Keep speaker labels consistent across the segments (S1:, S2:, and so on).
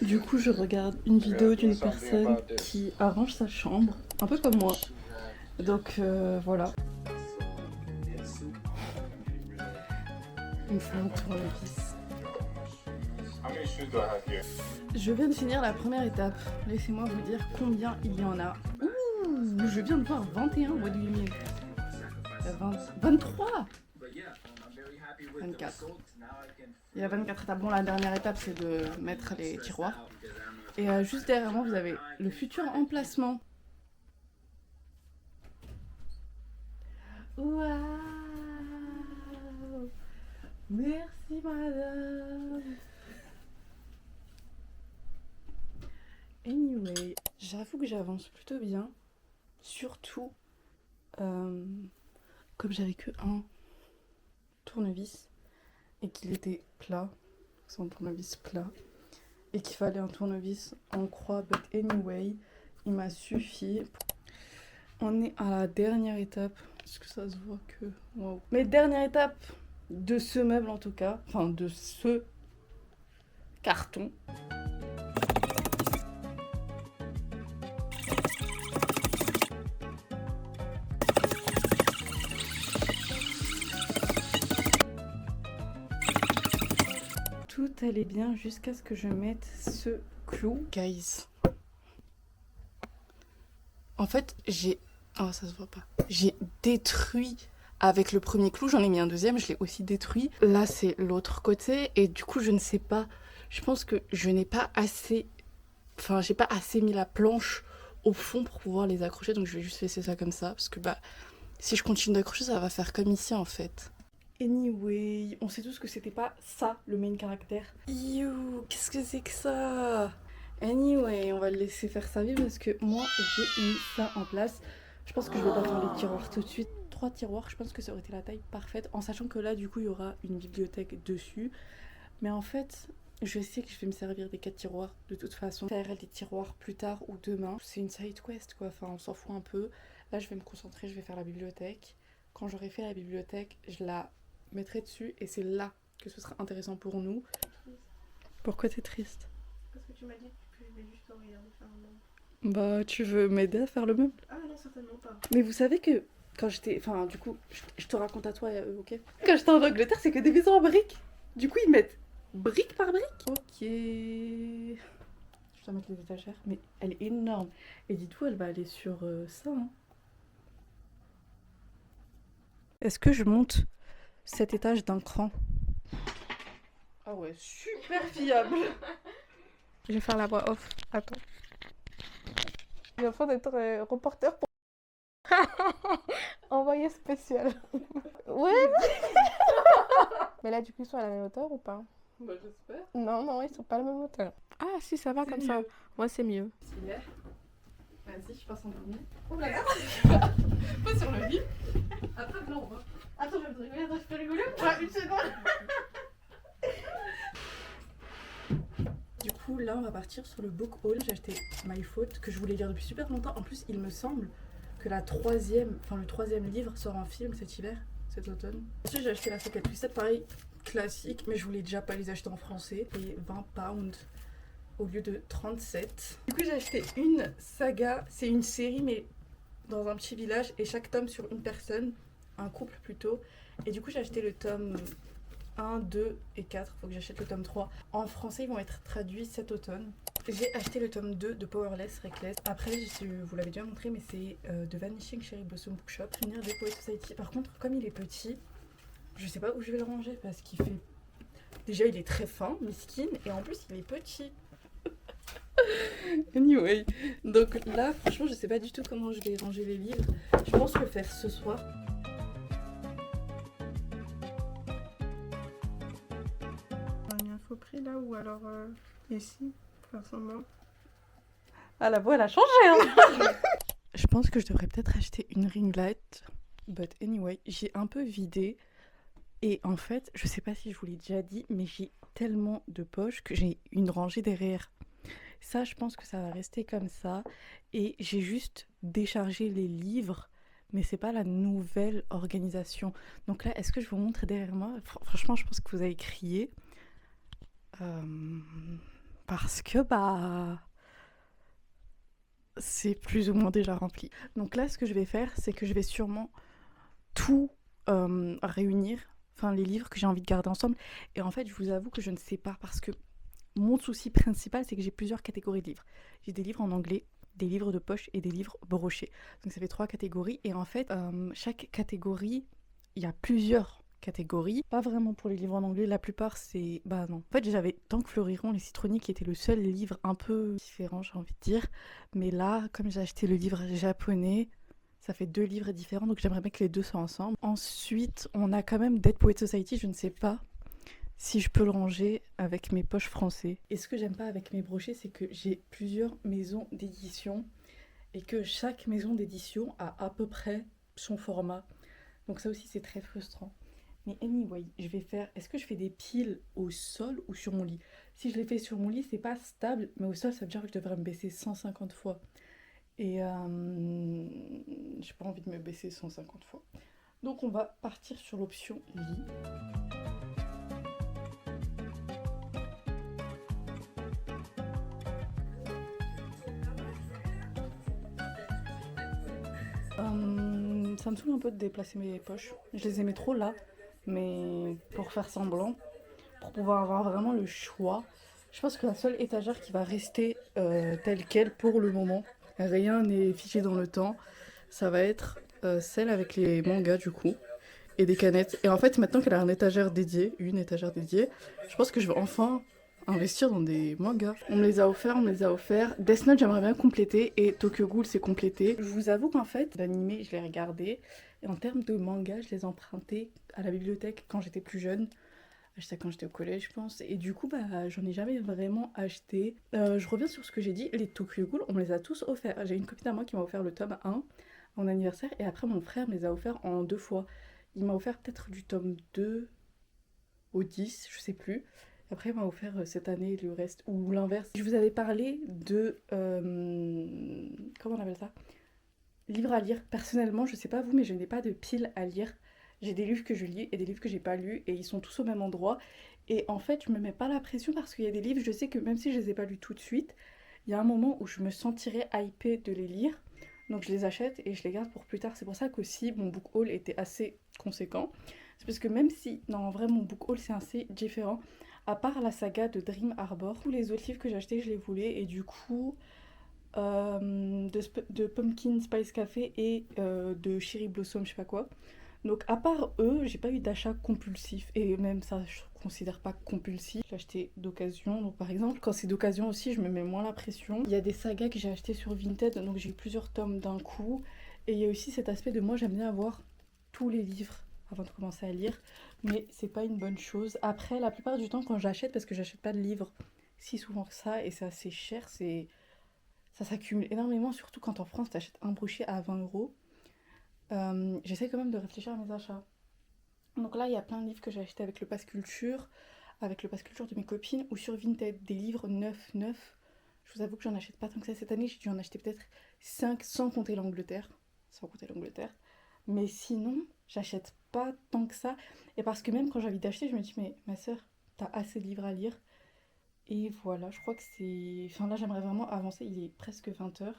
S1: Du coup, je regarde une vidéo d'une personne qui arrange sa chambre, un peu comme moi. Donc voilà. Il me faut un tournevis. Je viens de finir la première étape. Laissez-moi vous dire combien il y en a. Ouh, je viens de voir 21, what do you mean? 23, 24. Il y a 24 étapes. Bon, la dernière étape, c'est de mettre les tiroirs. Et juste derrière moi, vous avez le futur emplacement. Waouh! Merci, madame! Anyway, j'avoue que j'avance plutôt bien. Surtout, comme j'avais que un tournevis et qu'il était plat, c'est un tournevis plat, et qu'il fallait un tournevis en croix, but anyway, il m'a suffi. On est à la dernière étape. Est-ce que ça se voit que... Wow. Mais dernière étape de ce meuble en tout cas, enfin de ce carton. Tout allait bien jusqu'à ce que je mette ce clou. Guys. En fait, j'ai... Oh, ça se voit pas. J'ai détruit avec le premier clou. J'en ai mis un deuxième, je l'ai aussi détruit. Là, c'est l'autre côté. Et du coup, je ne sais pas. Je pense que je n'ai pas assez... Enfin, j'ai pas assez mis la planche au fond pour pouvoir les accrocher. Donc, je vais juste laisser ça comme ça. Parce que, bah, si je continue d'accrocher, ça va faire comme ici, en fait. Anyway, on sait tous que c'était pas ça, le main caractère. You, qu'est-ce que c'est que ça? Anyway, on va le laisser faire sa vie parce que moi, j'ai mis ça en place. Je pense que je vais pas faire les tiroirs tout de suite. 3 tiroirs, je pense que ça aurait été la taille parfaite. En sachant que là, du coup, il y aura une bibliothèque dessus. Mais en fait, je sais que je vais me servir des 4 tiroirs de toute façon. Faire des tiroirs plus tard ou demain. C'est une side quest, quoi. Enfin, on s'en fout un peu. Là, je vais me concentrer, je vais faire la bibliothèque. Quand j'aurai fait la bibliothèque, je la mettrai dessus et c'est là que ce sera intéressant pour nous. Pourquoi t'es triste?
S2: Parce que tu m'as dit que je vais juste le regarder faire un meuble.
S1: Bah, tu veux m'aider à faire le meuble?
S2: Ah non, certainement pas.
S1: Mais vous savez que quand j'étais... Enfin, du coup, je te raconte à toi et à eux, ok? Quand j'étais en Angleterre, c'est que des maisons en briques. Du coup, ils mettent brique par brique. Ok. Je dois mettre les étagères. Mais elle est énorme. Et dites-vous, elle va aller sur ça. Hein. Est-ce que je monte cet étage d'un cran? Ah ouais, super fiable.
S2: Je vais faire la voix off. Attends. J'ai l'impression d'être reporter pour envoyé spécial. Ouais. Mais là, du coup, ils sont à la même hauteur ou pas?
S1: Bah, j'espère.
S2: Non, non, ils sont pas à la même hauteur. Ah, si, ça va
S1: C'est
S2: comme
S1: mieux.
S2: ça. Ouais, c'est mieux.
S1: Stylé. Vas-y, je passe en premier. Oh là là. Pas sur le lit. Attends, non, on va. Attends, je vais te rigoler. Attends, je peux rigoler? Ouais, une seconde. Du coup, là, on va partir sur le book haul. J'ai acheté My Faute, que je voulais lire depuis super longtemps. En plus, il me semble que le troisième livre sort en film cet hiver, cet automne. Ensuite, j'ai acheté la Socket Twisted, pareil, classique, mais je voulais déjà pas les acheter en français. Et 20 pounds au lieu de 37. Du coup, j'ai acheté une saga. C'est une série, mais dans un petit village, et chaque tome sur une personne, un couple plutôt. Et du coup, j'ai acheté le tome 1, 2 et 4, faut que j'achète le tome 3. En français, ils vont être traduits cet automne. J'ai acheté le tome 2 de Powerless Reckless. Après, vous l'avez déjà montré, mais c'est de Vanishing Cherry Blossom Bookshop. Souvenir des Poet Society. Par contre, comme il est petit, je sais pas où je vais le ranger parce qu'il fait... Déjà, il est très fin, miskin, et en plus, il est petit. Anyway, donc là, franchement, je sais pas du tout comment je vais ranger les livres. Je pense le faire ce soir.
S2: On a mis un faux prix là ou alors ici, faire semblant.
S1: Ah, la voix, elle a changé, hein. Je pense que je devrais peut-être acheter une ring light. But anyway, j'ai un peu vidé. Et en fait, je sais pas si je vous l'ai déjà dit, mais j'ai tellement de poches que j'ai une rangée derrière. Ça, je pense que ça va rester comme ça. Et j'ai juste déchargé les livres, mais c'est pas la nouvelle organisation. Donc là, est-ce que je vous montre derrière moi? Franchement, je pense que vous avez crié. parce que c'est plus ou moins déjà rempli. Donc là, ce que je vais faire, c'est que je vais sûrement tout réunir, enfin les livres que j'ai envie de garder ensemble. Et en fait, je vous avoue que je ne sais pas, parce que mon souci principal, c'est que j'ai plusieurs catégories de livres. J'ai des livres en anglais, des livres de poche et des livres brochés. Donc ça fait 3 catégories. Et en fait, chaque catégorie, il y a plusieurs catégories. Pas vraiment pour les livres en anglais, la plupart c'est... Bah non. En fait, j'avais Tant que fleuriront les citronniers qui était le seul livre un peu différent, j'ai envie de dire. Mais là, comme j'ai acheté le livre japonais, ça fait 2 livres différents, donc j'aimerais bien que les deux soient ensemble. Ensuite, on a quand même Dead Poets Society, je ne sais pas si je peux le ranger avec mes poches français. Et ce que j'aime pas avec mes brochets, c'est que j'ai plusieurs maisons d'édition et que chaque maison d'édition a à peu près son format. Donc ça aussi c'est très frustrant. Mais anyway, je vais faire... Est-ce que je fais des piles au sol ou sur mon lit? Si je les fais sur mon lit, c'est pas stable, mais au sol, ça veut dire que je devrais me baisser 150 fois. Et j'ai pas envie de me baisser 150 fois. Donc on va partir sur l'option lit. Ça me saoule un peu de déplacer mes poches. Je les aimais trop là, mais pour faire semblant, pour pouvoir avoir vraiment le choix, je pense que la seule étagère qui va rester telle quelle pour le moment, rien n'est figé dans le temps, ça va être celle avec les mangas du coup, et des canettes. Et en fait, maintenant qu'elle a une étagère dédiée, je pense que je vais enfin investir dans des mangas. On me les a offerts. Death Note, j'aimerais bien compléter, et Tokyo Ghoul, c'est complété. Je vous avoue qu'en fait, l'animé, je l'ai regardé, et en termes de manga, je les ai empruntés à la bibliothèque quand j'étais plus jeune. Acheté quand j'étais au collège, je pense. Et du coup, j'en ai jamais vraiment acheté. Je reviens sur ce que j'ai dit. Les Tokyo Ghoul, on me les a tous offerts. J'ai une copine à moi qui m'a offert le tome 1 en anniversaire. Et après, mon frère me les a offerts en 2 fois. Il m'a offert peut-être du tome 2 au 10, je sais plus. Après, il m'a offert cette année le reste, ou l'inverse. Je vous avais parlé de... comment on appelle ça? Livres à lire. Personnellement, je sais pas vous, mais je n'ai pas de pile à lire. J'ai des livres que je lis et des livres que j'ai pas lus, et ils sont tous au même endroit. Et en fait, je me mets pas la pression parce qu'il y a des livres, je sais que même si je les ai pas lus tout de suite, il y a un moment où je me sentirais hypée de les lire. Donc je les achète et je les garde pour plus tard. C'est pour ça qu'aussi mon book haul était assez conséquent. C'est parce que même si, non, en vrai, mon book haul c'est assez différent. À part la saga de Dream Harbor, tous les autres livres que j'ai achetés, je les voulais. Et du coup, de Pumpkin Spice Café et de Cherry Blossom, je sais pas quoi. Donc à part eux, j'ai pas eu d'achat compulsif. Et même ça, je considère pas compulsif. J'ai acheté d'occasion. Donc par exemple, quand c'est d'occasion aussi, je me mets moins la pression. Il y a des sagas que j'ai acheté sur Vinted, donc j'ai eu plusieurs tomes d'un coup. Et il y a aussi cet aspect de moi, j'aime bien avoir tous les livres avant de commencer à lire. Mais c'est pas une bonne chose. Après, la plupart du temps, quand j'achète, parce que j'achète pas de livres si souvent que ça, et c'est assez cher, ça s'accumule énormément, surtout quand en France, t'achètes un brochet à 20 €. J'essaie quand même de réfléchir à mes achats. Donc là, il y a plein de livres que j'ai achetés avec le pass culture de mes copines, ou sur Vinted, des livres neufs. Je vous avoue que j'en achète pas tant que ça cette année, j'ai dû en acheter peut-être 5 sans compter l'Angleterre. Sans compter l'Angleterre. Mais sinon, j'achète pas tant que ça. Et parce que même quand j'ai envie d'acheter, je me dis, mais ma soeur, t'as assez de livres à lire. Et voilà, je crois que c'est... Enfin là, j'aimerais vraiment avancer, il est presque 20 h.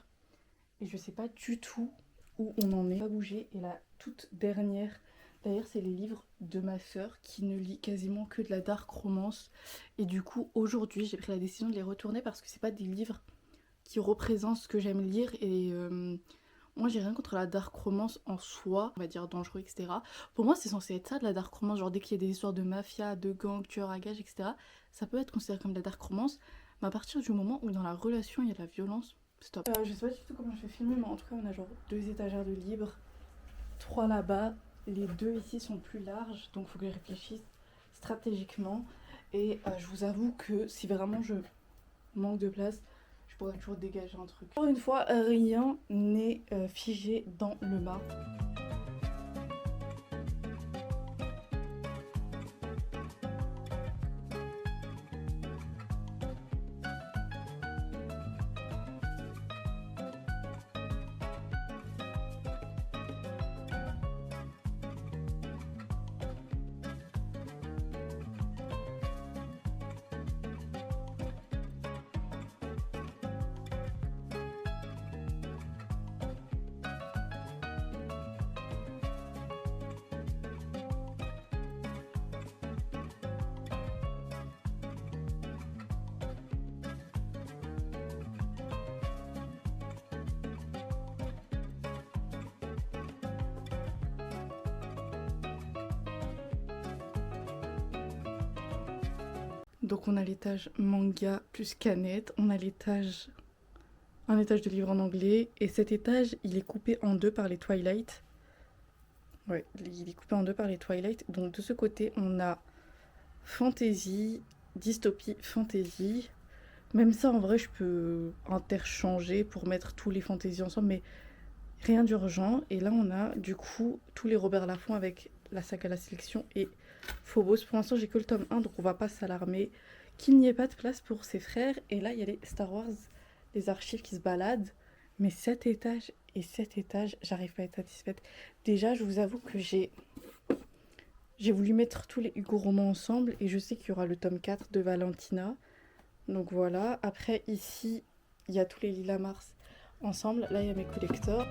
S1: Et je sais pas du tout où on en est. Pas bougé. Et la toute dernière, d'ailleurs, c'est les livres de ma sœur qui ne lit quasiment que de la dark romance. Et du coup, aujourd'hui, j'ai pris la décision de les retourner parce que c'est pas des livres qui représentent ce que j'aime lire. Et moi, j'ai rien contre la dark romance en soi, on va dire dangereux, etc. Pour moi, c'est censé être ça, de la dark romance. Genre, dès qu'il y a des histoires de mafia, de gang, tueurs à gages, etc., ça peut être considéré comme de la dark romance. Mais à partir du moment où dans la relation, il y a de la violence, stop. Je sais pas du tout comment je vais filmer, mais en tout cas, on a genre 2 étagères de livres, 3 là-bas. Les 2 ici sont plus larges, donc il faut que je réfléchisse stratégiquement. Et je vous avoue que si vraiment je manque de place, je pourrais toujours dégager un truc. Encore une fois, rien n'est figé dans le marbre. Donc on a l'étage manga plus canette, on a un étage de livres en anglais, et cet étage, il est coupé en deux par les Twilight. Ouais, il est coupé en deux par les Twilight. Donc de ce côté, on a fantasy, dystopie, fantasy. Même ça, en vrai, je peux interchanger pour mettre tous les fantasy ensemble, mais rien d'urgent. Et là, on a du coup tous les Robert Laffont avec la saga La Sélection et Phobos. Pour l'instant, j'ai que le tome 1, donc on va pas s'alarmer qu'il n'y ait pas de place pour ses frères. Et là, il y a les Star Wars, les archives qui se baladent. Mais cet étage et cet étage, j'arrive pas à être satisfaite. Déjà, je vous avoue que j'ai voulu mettre tous les Hugo romans ensemble, et je sais qu'il y aura le tome 4 de Valentina. Donc voilà. Après, ici, il y a tous les Lila Mars ensemble. Là, il y a mes collectors.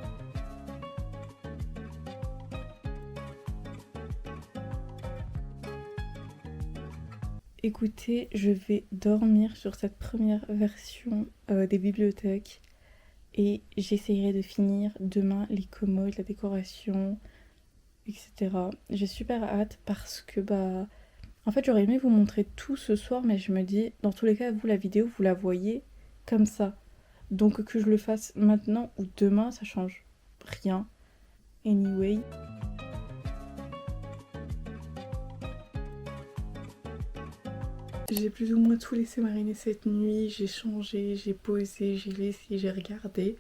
S1: Écoutez, je vais dormir sur cette première version des bibliothèques, et j'essayerai de finir demain les commodes, la décoration, etc. J'ai super hâte parce que en fait j'aurais aimé vous montrer tout ce soir, mais je me dis dans tous les cas vous la vidéo vous la voyez comme ça. Donc que je le fasse maintenant ou demain ça change rien. Anyway. J'ai plus ou moins tout laissé mariner cette nuit, j'ai changé, j'ai posé, j'ai laissé, j'ai regardé.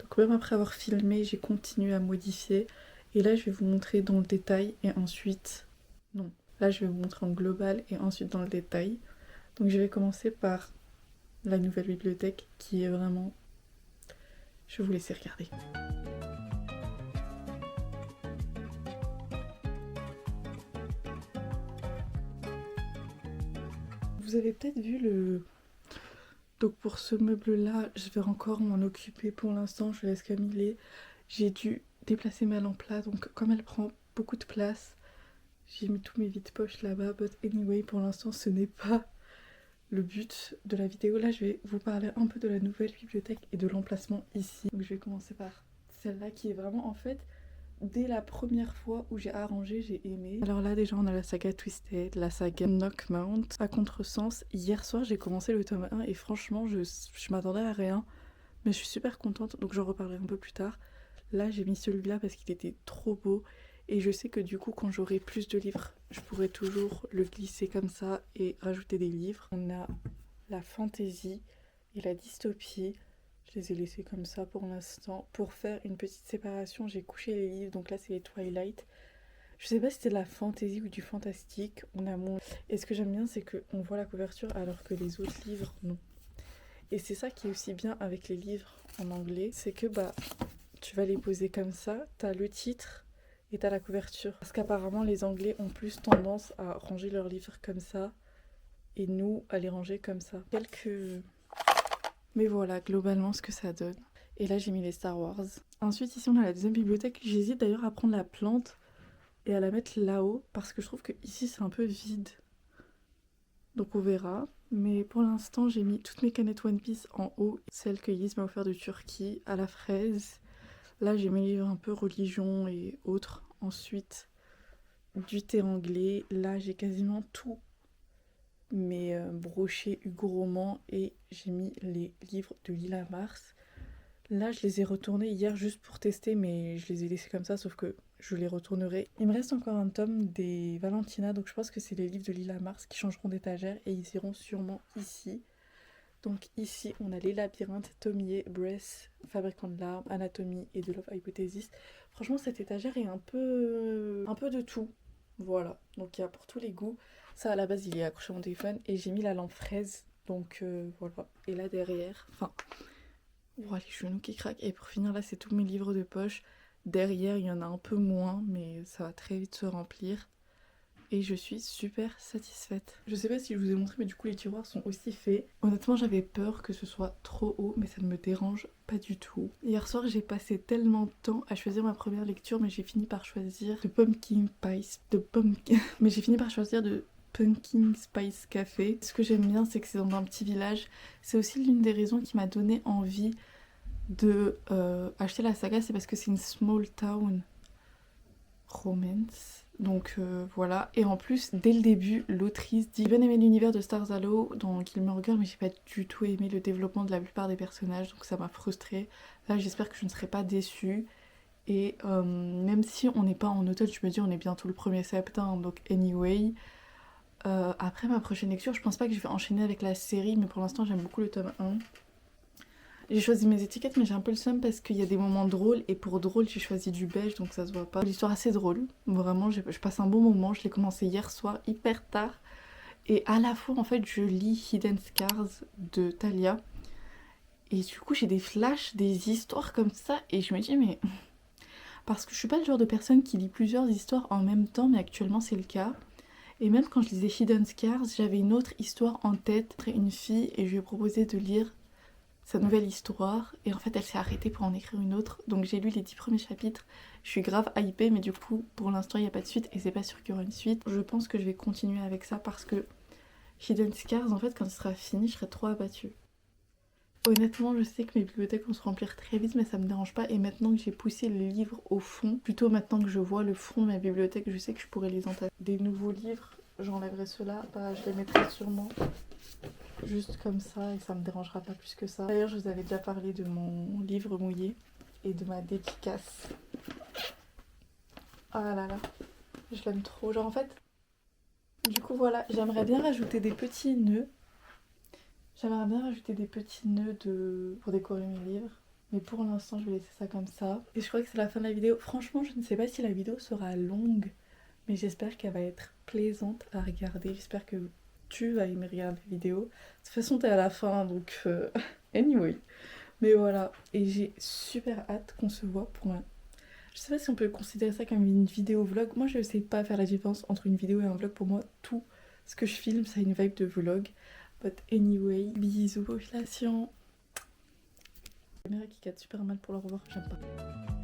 S1: Donc même après avoir filmé, j'ai continué à modifier. Et là, je vais vous montrer dans le détail et ensuite... Non, là, je vais vous montrer en global et ensuite dans le détail. Donc je vais commencer par la nouvelle bibliothèque qui est vraiment... Je vais vous laisser regarder. Vous avez peut-être vu le... Donc pour ce meuble-là, je vais encore m'en occuper pour l'instant, je laisse comme il est. J'ai dû déplacer ma lampe là, donc comme elle prend beaucoup de place, j'ai mis tous mes vides-poches là-bas. But anyway, pour l'instant, ce n'est pas le but de la vidéo. Là, je vais vous parler un peu de la nouvelle bibliothèque et de l'emplacement ici. Donc je vais commencer par celle-là qui est vraiment en fait... Dès la première fois où j'ai arrangé, j'ai aimé. Alors là, déjà, on a la saga Twisted, la saga Knockmount, à contresens. Hier soir, j'ai commencé le tome 1 et franchement, je m'attendais à rien. Mais je suis super contente, donc j'en reparlerai un peu plus tard. Là, j'ai mis celui-là parce qu'il était trop beau. Et je sais que du coup, quand j'aurai plus de livres, je pourrai toujours le glisser comme ça et rajouter des livres. On a la fantasy et la dystopie. Je les ai laissés comme ça pour l'instant. Pour faire une petite séparation, j'ai couché les livres. Donc là, c'est les Twilight. Je sais pas si c'est de la fantasy ou du fantastique. On a mon... Et ce que j'aime bien, c'est qu'on voit la couverture alors que les autres livres, non. Et c'est ça qui est aussi bien avec les livres en anglais. C'est que tu vas les poser comme ça. T'as le titre et t'as la couverture. Parce qu'apparemment, les Anglais ont plus tendance à ranger leurs livres comme ça. Et nous, à les ranger comme ça. Mais voilà, globalement, ce que ça donne. Et là, j'ai mis les Star Wars. Ensuite, ici, on a la deuxième bibliothèque. J'hésite d'ailleurs à prendre la plante et à la mettre là-haut, parce que je trouve que ici, c'est un peu vide. Donc, on verra. Mais pour l'instant, j'ai mis toutes mes canettes One Piece en haut. Celle que Yiz m'a offert de Turquie, à la fraise. Là, j'ai mes livres un peu religion et autres. Ensuite, du thé anglais. Là, j'ai quasiment tout. Mes brochets Hugo Roman, et j'ai mis les livres de Lila Mars. Là, je les ai retournés hier juste pour tester, mais je les ai laissés comme ça, sauf que je les retournerai. Il me reste encore un tome des Valentina, donc je pense que c'est les livres de Lila Mars qui changeront d'étagère et ils iront sûrement ici. Donc ici, on a les labyrinthes, Tomie, Breath, Fabricant de larmes, Anatomie et de Love Hypothesis. Franchement, cette étagère est un peu de tout. Voilà, donc il y a pour tous les goûts. Ça, à la base, il est accroché à mon téléphone et j'ai mis la lampe fraise. Donc voilà. Et là, derrière, voilà, les genoux qui craquent. Et pour finir, là, c'est tous mes livres de poche. Derrière, il y en a un peu moins, mais ça va très vite se remplir. Et je suis super satisfaite. Je sais pas si je vous ai montré, mais du coup, les tiroirs sont aussi faits. Honnêtement, j'avais peur que ce soit trop haut, mais ça ne me dérange pas du tout. Hier soir, j'ai passé tellement de temps à choisir ma première lecture, mais j'ai fini par choisir de Pumpkin Spice Café. Ce que j'aime bien, c'est que c'est dans un petit village. C'est aussi l'une des raisons qui m'a donné envie de acheter la saga, c'est parce que c'est une small town romance. Donc voilà, et en plus, dès le début, l'autrice dit: j'ai bien aimé l'univers de Stars Hollow dans Gilmore Girls, mais j'ai pas du tout aimé le développement de la plupart des personnages, donc ça m'a frustrée. Là, j'espère que je ne serai pas déçue. Et même si on n'est pas en automne, je me dis on est bientôt le 1er septembre, donc anyway. Après ma prochaine lecture, je pense pas que je vais enchaîner avec la série, mais pour l'instant j'aime beaucoup le tome 1. J'ai choisi mes étiquettes, mais j'ai un peu le seum parce qu'il y a des moments drôles, et pour drôle j'ai choisi du beige, donc ça se voit pas. L'histoire assez drôle, vraiment, je passe un bon moment, je l'ai commencé hier soir, hyper tard. Et à la fois en fait je lis Hidden Scars de Talia, et du coup j'ai des flashs, des histoires comme ça, et je me dis mais... Parce que je suis pas le genre de personne qui lit plusieurs histoires en même temps, mais actuellement c'est le cas. Et même quand je lisais Hidden Scars, j'avais une autre histoire en tête, une fille, et je lui ai proposé de lire sa nouvelle histoire, et en fait elle s'est arrêtée pour en écrire une autre. Donc j'ai lu les 10 premiers chapitres, je suis grave hypée, mais du coup pour l'instant il n'y a pas de suite, et c'est pas sûr qu'il y aura une suite. Je pense que je vais continuer avec ça parce que Hidden Scars, en fait quand il sera fini, je serai trop abattue. Honnêtement, je sais que mes bibliothèques vont se remplir très vite, mais ça me dérange pas. Et maintenant que j'ai poussé les livres au fond, plutôt maintenant que je vois le fond de ma bibliothèque, je sais que je pourrais les entamer. Des nouveaux livres, j'enlèverai ceux-là, bah, je les mettrai sûrement juste comme ça, et ça me dérangera pas plus que ça. D'ailleurs, je vous avais déjà parlé de mon livre mouillé et de ma dédicace. Oh là là, je l'aime trop. Genre en fait, du coup voilà, j'aimerais bien rajouter des petits nœuds. J'aimerais bien rajouter des petits nœuds pour décorer mes livres. Mais pour l'instant, je vais laisser ça comme ça. Et je crois que c'est la fin de la vidéo. Franchement, je ne sais pas si la vidéo sera longue, mais j'espère qu'elle va être plaisante à regarder. J'espère que tu vas aimer regarder la vidéo. De toute façon, t'es à la fin, donc anyway. Mais voilà. Et j'ai super hâte qu'on se voit pour moi. Je sais pas si on peut considérer ça comme une vidéo vlog. Moi, je sais pas faire la différence entre une vidéo et un vlog. Pour moi, tout ce que je filme, ça a une vibe de vlog. But anyway, bisous, population. La caméra qui capte super mal pour le revoir, j'aime pas.